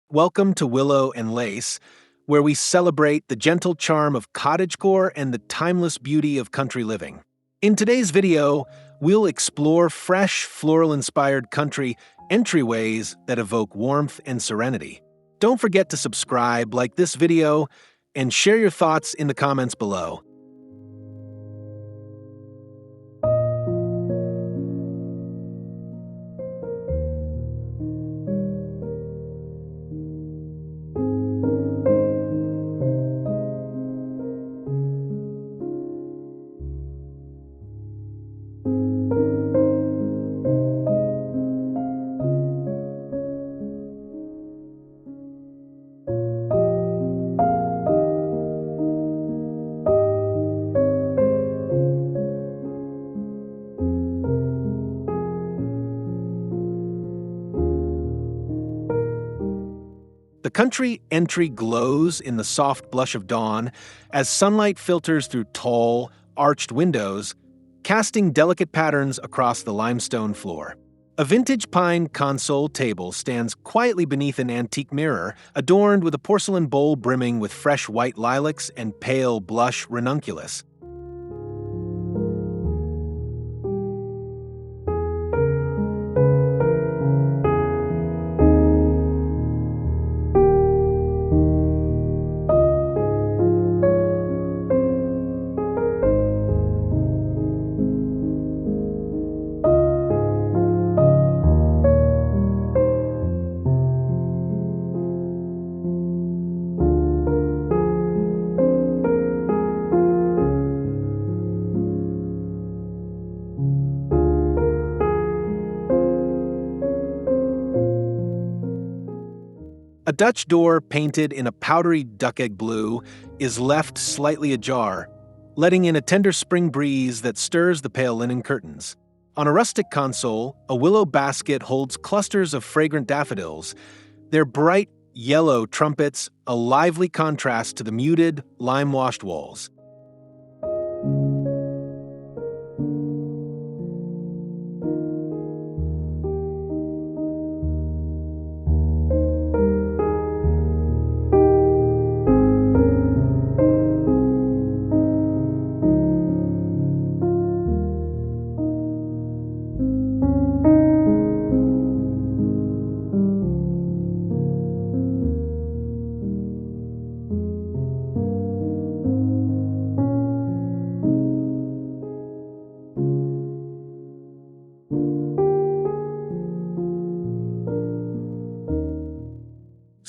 Welcome to Willow and Lace, where we celebrate the gentle charm of cottagecore and the timeless beauty of country living. In today's video, we'll explore fresh, floral-inspired country entryways that evoke warmth and serenity. Don't forget to subscribe, like this video, and share your thoughts in the comments below. The country entry glows in the soft blush of dawn as sunlight filters through tall, arched windows, casting delicate patterns across the limestone floor. A vintage pine console table stands quietly beneath an antique mirror, adorned with a porcelain bowl brimming with fresh white lilacs and pale blush ranunculus. A Dutch door painted in a powdery duck-egg blue is left slightly ajar, letting in a tender spring breeze that stirs the pale linen curtains. On a rustic console, a willow basket holds clusters of fragrant daffodils, their bright yellow trumpets a lively contrast to the muted, lime-washed walls.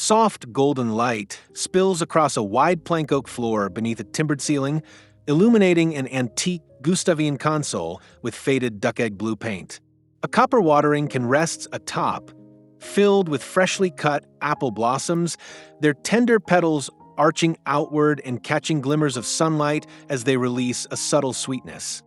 Soft golden light spills across a wide plank oak floor beneath a timbered ceiling, illuminating an antique Gustavian console with faded duck-egg blue paint. A copper watering can rests atop, filled with freshly cut apple blossoms, their tender petals arching outward and catching glimmers of sunlight as they release a subtle sweetness.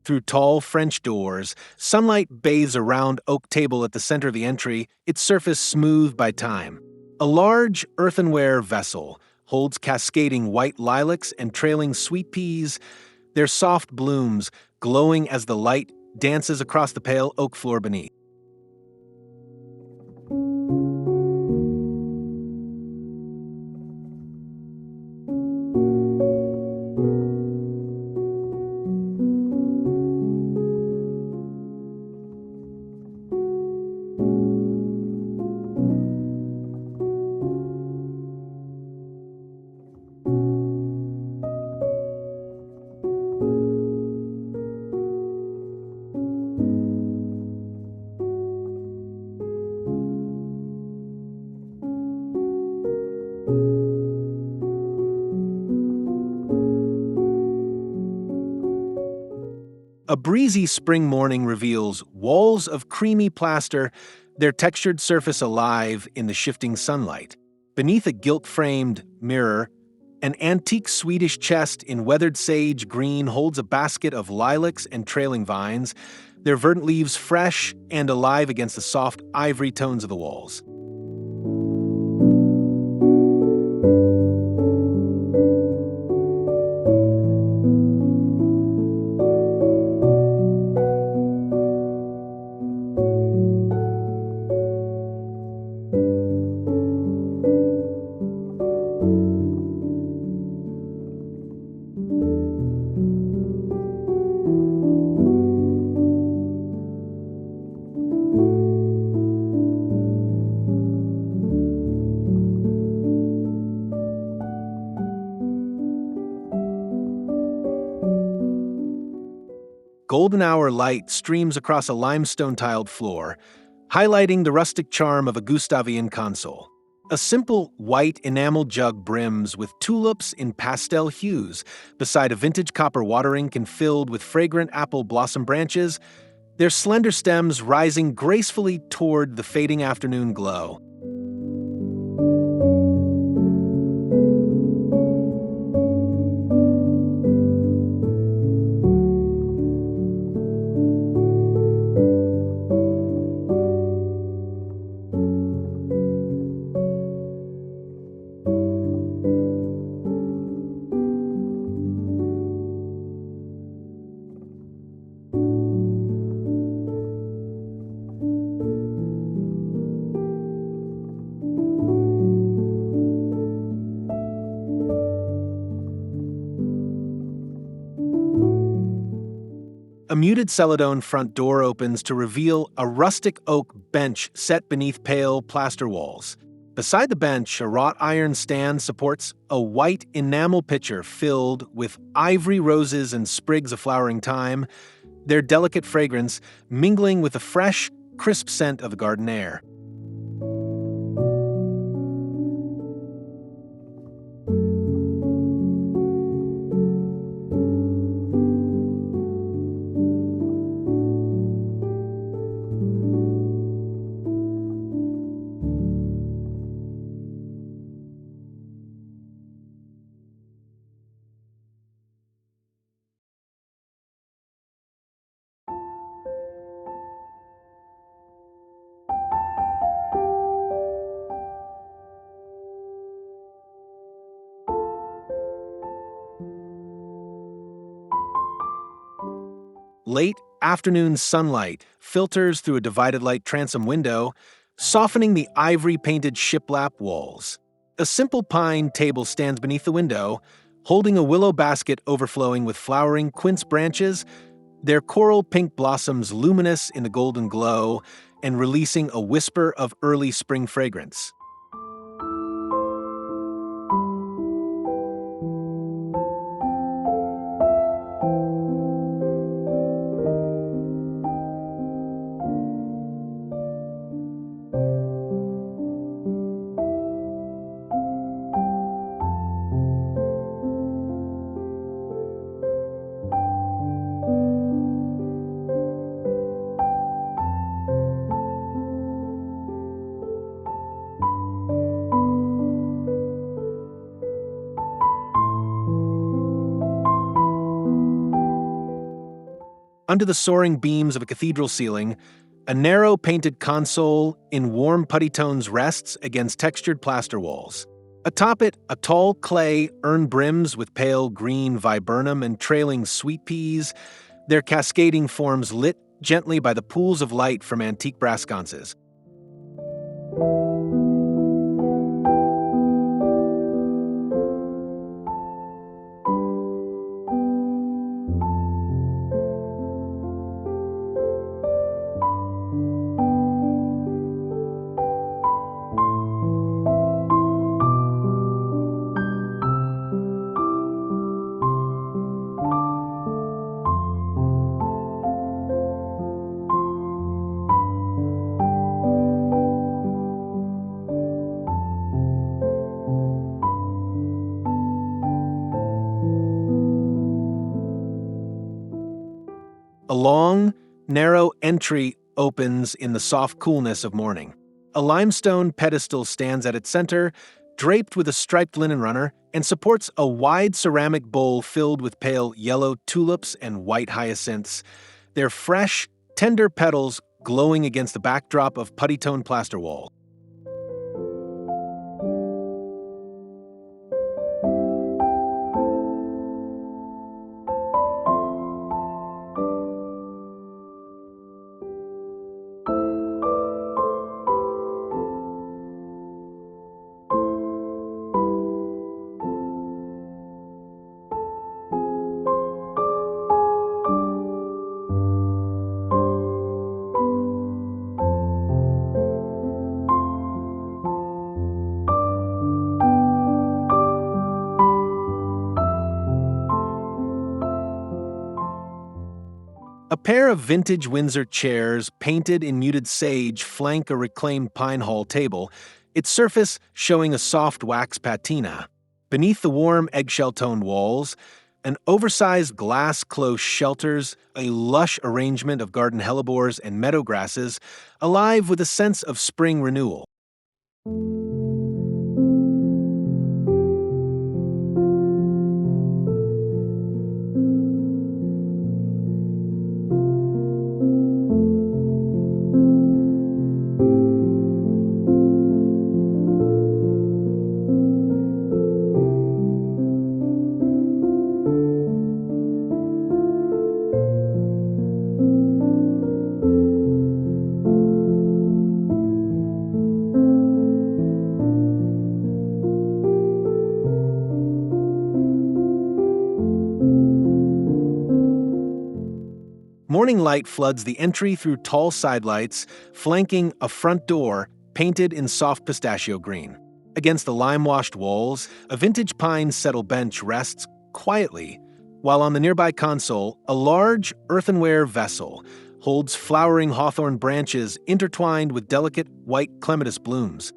Through tall French doors, sunlight bathes a round oak table at the center of the entry, its surface smoothed by time. A large earthenware vessel holds cascading white lilacs and trailing sweet peas, their soft blooms glowing as the light dances across the pale oak floor beneath. A breezy spring morning reveals walls of creamy plaster, their textured surface alive in the shifting sunlight. Beneath a gilt-framed mirror, an antique Swedish chest in weathered sage green holds a basket of lilacs and trailing vines, their verdant leaves fresh and alive against the soft ivory tones of the walls. Golden hour light streams across a limestone-tiled floor, highlighting the rustic charm of a Gustavian console. A simple white enameled jug brims with tulips in pastel hues, beside a vintage copper watering can filled with fragrant apple blossom branches, their slender stems rising gracefully toward the fading afternoon glow. A muted celadone front door opens to reveal a rustic oak bench set beneath pale plaster walls. Beside the bench, a wrought iron stand supports a white enamel pitcher filled with ivory roses and sprigs of flowering thyme, their delicate fragrance mingling with the fresh, crisp scent of the garden air. Late afternoon sunlight filters through a divided light transom window, softening the ivory-painted shiplap walls. A simple pine table stands beneath the window, holding a willow basket overflowing with flowering quince branches, their coral pink blossoms luminous in the golden glow and releasing a whisper of early spring fragrance. Under the soaring beams of a cathedral ceiling, a narrow painted console in warm putty tones rests against textured plaster walls. Atop it, a tall clay urn brims with pale green viburnum and trailing sweet peas, their cascading forms lit gently by the pools of light from antique brass sconces. A long, narrow entry opens in the soft coolness of morning. A limestone pedestal stands at its center, draped with a striped linen runner, and supports a wide ceramic bowl filled with pale yellow tulips and white hyacinths, their fresh, tender petals glowing against the backdrop of putty-tone plaster wall. A pair of vintage Windsor chairs painted in muted sage flank a reclaimed pine hall table, its surface showing a soft wax patina. Beneath the warm eggshell-toned walls, an oversized glass cloche shelters a lush arrangement of garden hellebores and meadow grasses, alive with a sense of spring renewal. Morning light floods the entry through tall sidelights, flanking a front door painted in soft pistachio green. Against the lime-washed walls, a vintage pine settle bench rests quietly, while on the nearby console, a large earthenware vessel holds flowering hawthorn branches intertwined with delicate white clematis blooms.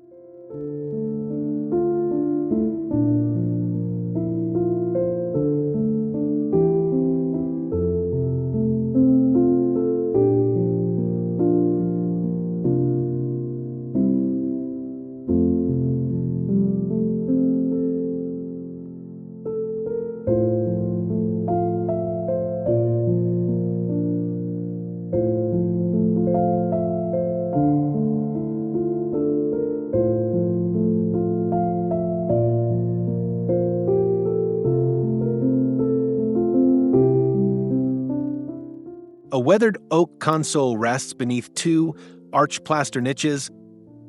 A weathered oak console rests beneath two arched plaster niches,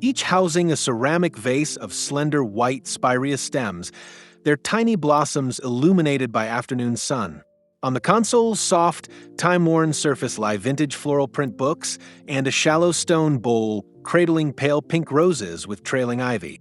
each housing a ceramic vase of slender white spireous stems, their tiny blossoms illuminated by afternoon sun. On the console's soft, time-worn surface lie vintage floral print books and a shallow stone bowl cradling pale pink roses with trailing ivy.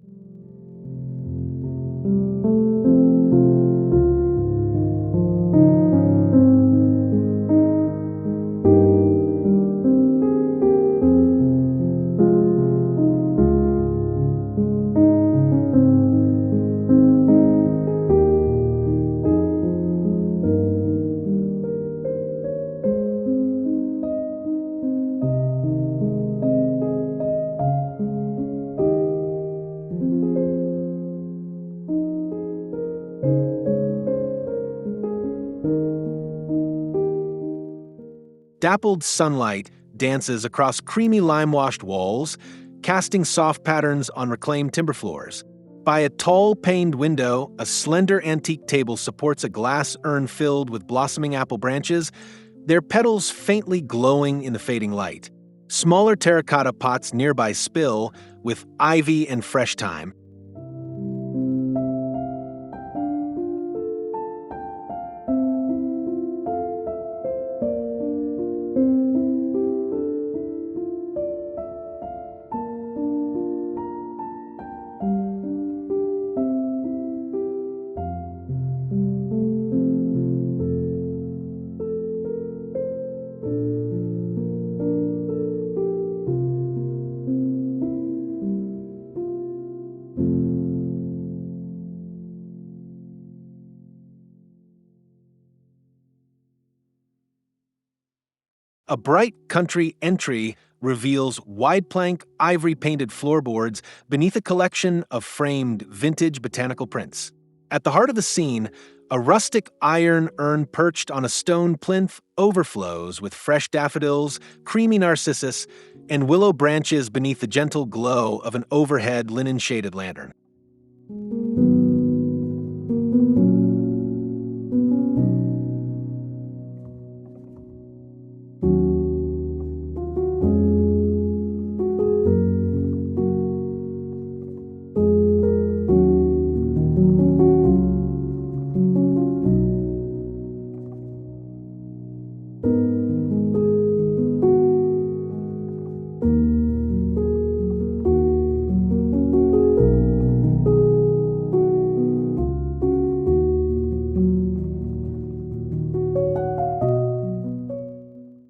Dappled sunlight dances across creamy lime-washed walls, casting soft patterns on reclaimed timber floors. By a tall paned window, a slender antique table supports a glass urn filled with blossoming apple branches, their petals faintly glowing in the fading light. Smaller terracotta pots nearby spill with ivy and fresh thyme. A bright country entry reveals wide plank, ivory painted floorboards beneath a collection of framed vintage botanical prints. At the heart of the scene, a rustic iron urn perched on a stone plinth overflows with fresh daffodils, creamy narcissus, and willow branches beneath the gentle glow of an overhead linen-shaded lantern.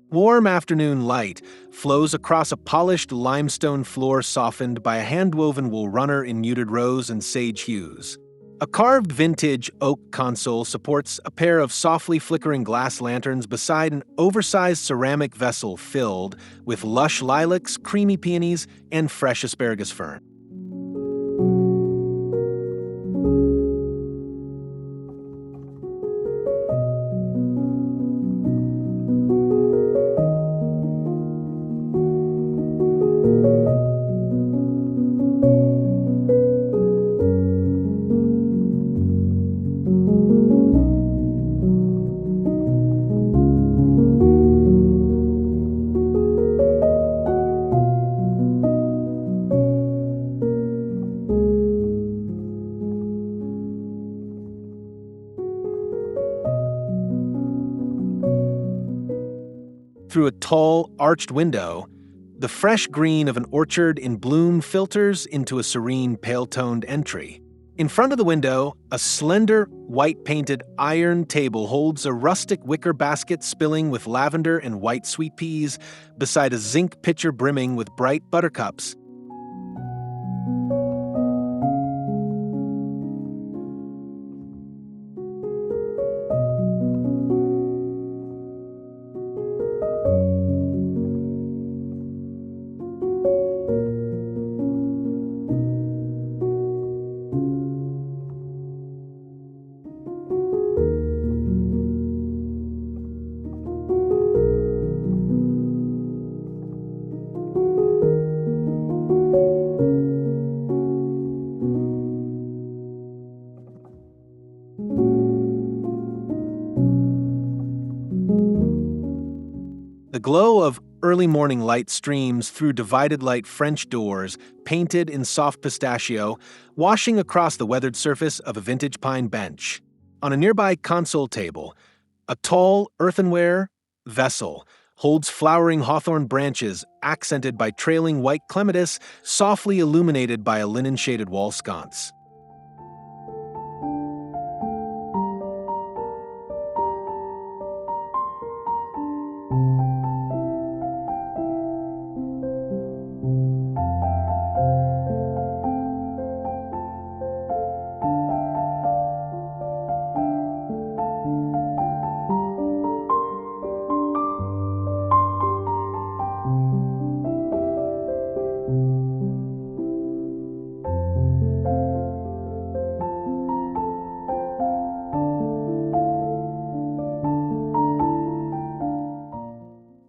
Warm afternoon light flows across a polished limestone floor softened by a hand-woven wool runner in muted rose and sage hues. A carved vintage oak console supports a pair of softly flickering glass lanterns beside an oversized ceramic vessel filled with lush lilacs, creamy peonies, and fresh asparagus fern. Through a tall, arched window, the fresh green of an orchard in bloom filters into a serene, pale-toned entry. In front of the window, a slender, white-painted iron table holds a rustic wicker basket spilling with lavender and white sweet peas beside a zinc pitcher brimming with bright buttercups. The glow of early morning light streams through divided light French doors, painted in soft pistachio, washing across the weathered surface of a vintage pine bench. On a nearby console table, a tall earthenware vessel holds flowering hawthorn branches accented by trailing white clematis, softly illuminated by a linen-shaded wall sconce.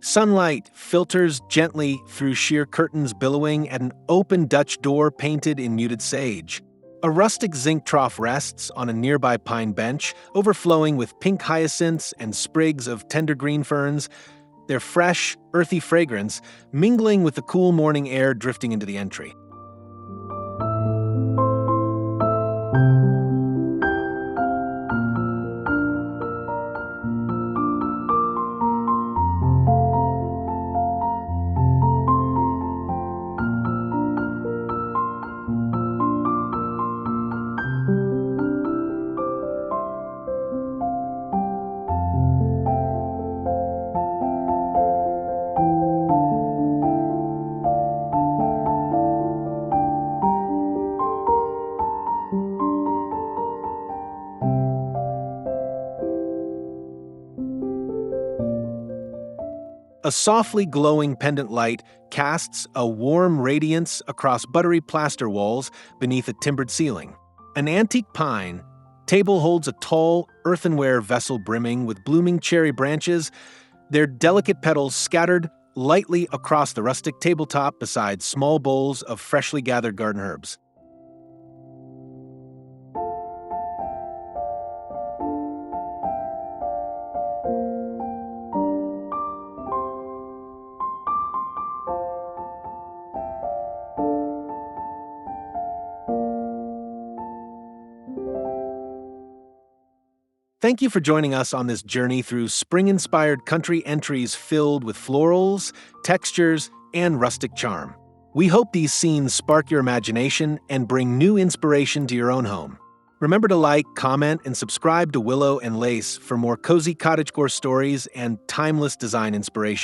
Sunlight filters gently through sheer curtains billowing at an open Dutch door painted in muted sage. A rustic zinc trough rests on a nearby pine bench, overflowing with pink hyacinths and sprigs of tender green ferns, their fresh, earthy fragrance mingling with the cool morning air drifting into the entry. A softly glowing pendant light casts a warm radiance across buttery plaster walls beneath a timbered ceiling. An antique pine table holds a tall, earthenware vessel brimming with blooming cherry branches, their delicate petals scattered lightly across the rustic tabletop beside small bowls of freshly gathered garden herbs. Thank you for joining us on this journey through spring-inspired country entries filled with florals, textures, and rustic charm. We hope these scenes spark your imagination and bring new inspiration to your own home. Remember to like, comment, and subscribe to Willow and Lace for more cozy cottagecore stories and timeless design inspiration.